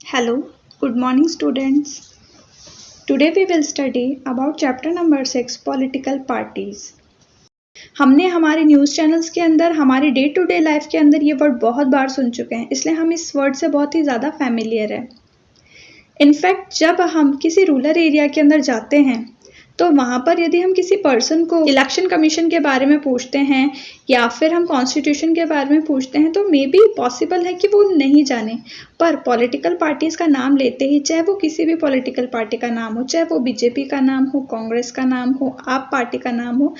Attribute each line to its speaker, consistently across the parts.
Speaker 1: Hello, good morning students. Today we will study about chapter number 6 political parties. हमने हमारे news channels के अंदर हमारे डे टू डे लाइफ के अंदर ये वर्ड बहुत बार सुन चुके हैं, इसलिए हम इस वर्ड से बहुत ही ज़्यादा फैमिलियर है। इनफैक्ट जब हम किसी रूरल एरिया के अंदर जाते हैं तो वहाँ पर यदि हम किसी पर्सन को इलेक्शन कमीशन के बारे में पूछते हैं या फिर हम कॉन्स्टिट्यूशन के बारे में पूछते हैं तो मे बी पॉसिबल है कि वो नहीं जाने, पर पॉलिटिकल पार्टीज़ का नाम लेते ही, चाहे वो किसी भी पॉलिटिकल पार्टी का नाम हो, चाहे वो बीजेपी का नाम हो, कांग्रेस का नाम हो, आप पार्टी का नाम हो,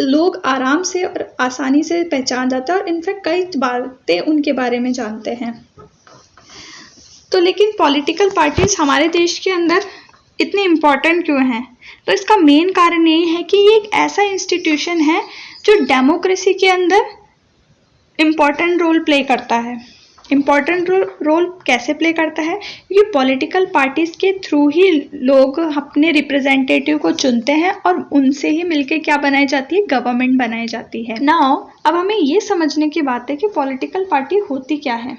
Speaker 1: लोग आराम से और आसानी से पहचान जाते हैं और इनफैक्ट कई बातें उनके बारे में जानते हैं। तो लेकिन पॉलिटिकल पार्टीज हमारे देश के अंदर इतने इम्पॉर्टेंट क्यों हैं? तो इसका मेन कारण ये है कि ये एक ऐसा इंस्टीट्यूशन है जो डेमोक्रेसी के अंदर इम्पॉर्टेंट रोल प्ले करता है। इम्पॉर्टेंट रोल कैसे प्ले करता है? क्योंकि पॉलिटिकल पार्टीज के थ्रू ही लोग अपने रिप्रेजेंटेटिव को चुनते हैं और उनसे ही मिलके क्या बनाई जाती है? गवर्नमेंट बनाई जाती है। नाउ अब हमें ये समझने की बात है कि पॉलिटिकल पार्टी होती क्या है।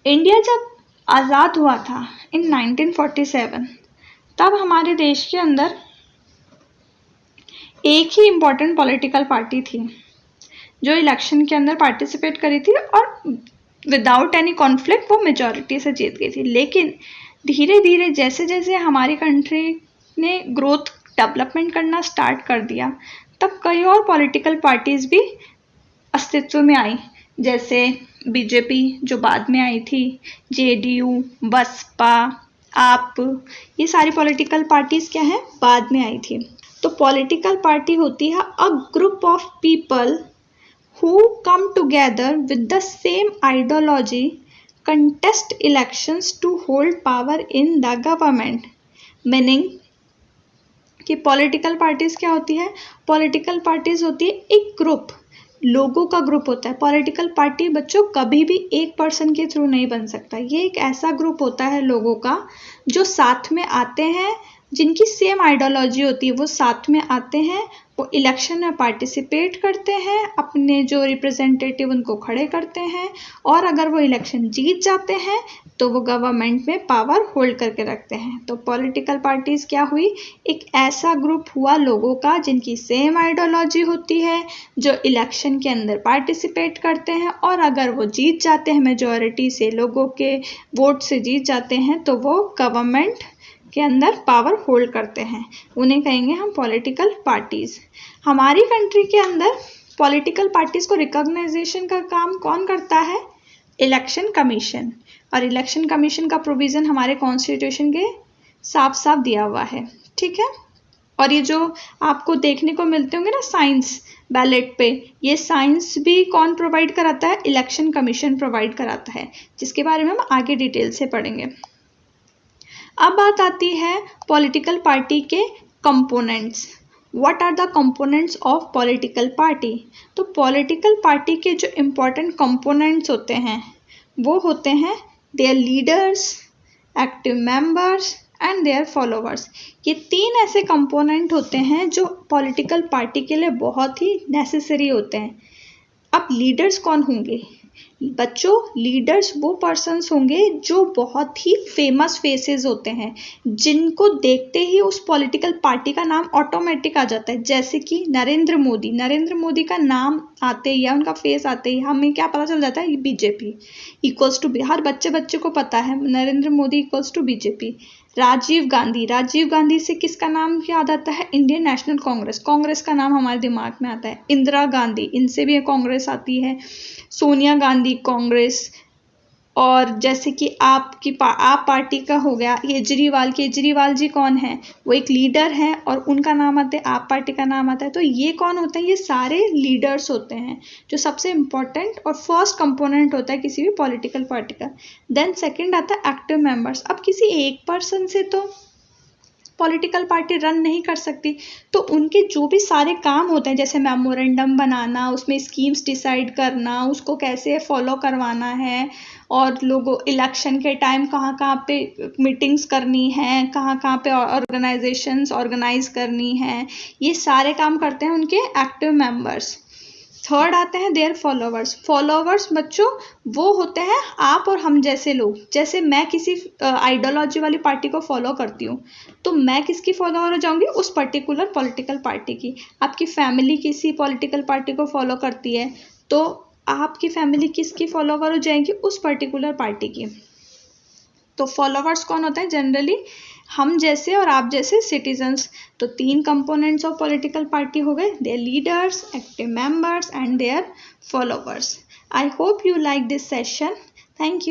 Speaker 1: इंडिया जब आज़ाद हुआ था इन 1947, तब हमारे देश के अंदर एक ही इम्पॉर्टेंट पॉलिटिकल पार्टी थी जो इलेक्शन के अंदर पार्टिसिपेट करी थी और विदाउट एनी कॉन्फ्लिक्ट वो मेजॉरिटी से जीत गई थी। लेकिन धीरे धीरे जैसे जैसे हमारी कंट्री ने ग्रोथ डेवलपमेंट करना स्टार्ट कर दिया, तब कई और पॉलिटिकल पार्टीज भी अस्तित्व में आई, जैसे बीजेपी जो बाद में आई थी, जेडीयू, बसपा, आप, ये सारी पॉलिटिकल पार्टीज क्या है? बाद में आई थी। तो पॉलिटिकल पार्टी होती है a group of people who come together with the same ideology contest elections to hold power in the government। Meaning कि पॉलिटिकल पार्टीज क्या होती है? पॉलिटिकल पार्टीज होती है एक ग्रुप, लोगों का ग्रुप होता है। पॉलिटिकल पार्टी बच्चों कभी भी एक पर्सन के थ्रू नहीं बन सकता। ये एक ऐसा ग्रुप होता है लोगों का जो साथ में आते हैं, जिनकी सेम आइडियोलॉजी होती है, वो साथ में आते हैं, वो इलेक्शन में पार्टिसिपेट करते हैं, अपने जो रिप्रेजेंटेटिव उनको खड़े करते हैं और अगर वो इलेक्शन जीत जाते हैं तो वो गवर्नमेंट में पावर होल्ड करके रखते हैं। तो पॉलिटिकल पार्टीज क्या हुई? एक ऐसा ग्रुप हुआ लोगों का जिनकी सेम आइडियोलॉजी होती है, जो इलेक्शन के अंदर पार्टिसिपेट करते हैं और अगर वो जीत जाते हैं, मेजॉरिटी से लोगों के वोट से जीत जाते हैं, तो वो गवर्नमेंट के अंदर पावर होल्ड करते हैं। उन्हें कहेंगे हम पॉलिटिकल पार्टीज। हमारी कंट्री के अंदर पॉलिटिकल पार्टीज को रिकॉग्नाइजेशन का काम कौन करता है? Election commission. और इलेक्शन कमीशन का प्रोविजन हमारे कॉन्स्टिट्यूशन के साफ साफ दिया हुआ है, ठीक है। और ये जो आपको देखने को मिलते होंगे ना साइंस बैलेट पे, ये साइंस भी कौन प्रोवाइड कराता है? इलेक्शन कमीशन प्रोवाइड कराता है, जिसके बारे में हम आगे डिटेल से पढ़ेंगे। अब बात आती है पॉलिटिकल पार्टी के components. What are the components of political party? तो पॉलिटिकल पार्टी के जो इम्पोर्टेंट कंपोनेंट्स होते हैं वो होते हैं their leaders, active members and their followers. ये तीन ऐसे कंपोनेंट होते हैं जो पॉलिटिकल पार्टी के लिए बहुत ही नेसेसरी होते हैं। अब लीडर्स कौन होंगे? बच्चों, लीडर्स वो पर्सन्स होंगे जो बहुत ही फेमस फेसेस होते हैं, जिनको देखते ही उस पॉलिटिकल पार्टी का नाम ऑटोमेटिक आ जाता है। जैसे कि नरेंद्र मोदी, नरेंद्र मोदी का नाम आते ही या उनका फेस आते ही हमें क्या पता चल जाता है? बीजेपी इक्वल्स टू, हर बच्चे को पता है Narendra Modi equals to BJP. Rajiv Gandhi, Rajiv Gandhi से किसका नाम याद आता है? इंडियन नेशनल कांग्रेस, कांग्रेस का नाम हमारे दिमाग में आता है। इंदिरा गांधी, इनसे भी कांग्रेस आती है। सोनिया गांधी कांग्रेस। और जैसे कि आप पार्टी का हो गया केजरीवाल, केजरीवाल जी कौन है? वो एक लीडर है और उनका नाम आता है, आप पार्टी का नाम आता है। तो ये कौन होते हैं? ये सारे लीडर्स होते हैं जो सबसे इम्पोर्टेंट और फर्स्ट कंपोनेंट होता है किसी भी पॉलिटिकल पार्टी का। देन सेकंड आता है एक्टिव मेंबर्स। अब किसी एक पर्सन से तो पॉलिटिकल पार्टी रन नहीं कर सकती, तो उनके जो भी सारे काम होते हैं, जैसे मेमोरेंडम बनाना, उसमें स्कीम्स डिसाइड करना, उसको कैसे फॉलो करवाना है, और लोगों इलेक्शन के टाइम कहाँ कहाँ पे मीटिंग्स करनी है, कहाँ कहाँ पे ऑर्गेनाइजेशंस ऑर्गेनाइज करनी है, ये सारे काम करते हैं उनके एक्टिव मेंबर्स। थर्ड आते हैं देयर फॉलोवर्स। फॉलोवर्स बच्चों वो होते हैं आप और हम जैसे लोग। जैसे मैं किसी आइडियोलॉजी वाली पार्टी को फॉलो करती हूँ तो मैं किसकी फॉलोअर हो जाऊंगी, उस पर्टिकुलर पॉलिटिकल पार्टी की। आपकी फैमिली किसी पॉलिटिकल पार्टी को फॉलो करती है तो आपकी फैमिली किसकी फॉलोअर हो जाएगी, उस पर्टिकुलर पार्टी की। तो फॉलोवर्स कौन होता है, जनरली हम जैसे और आप जैसे सिटीजन्स। तो 3 कंपोनेंट्स ऑफ पॉलिटिकल पार्टी हो गए, their leaders, active members and their followers. I hope you like this session. Thank you.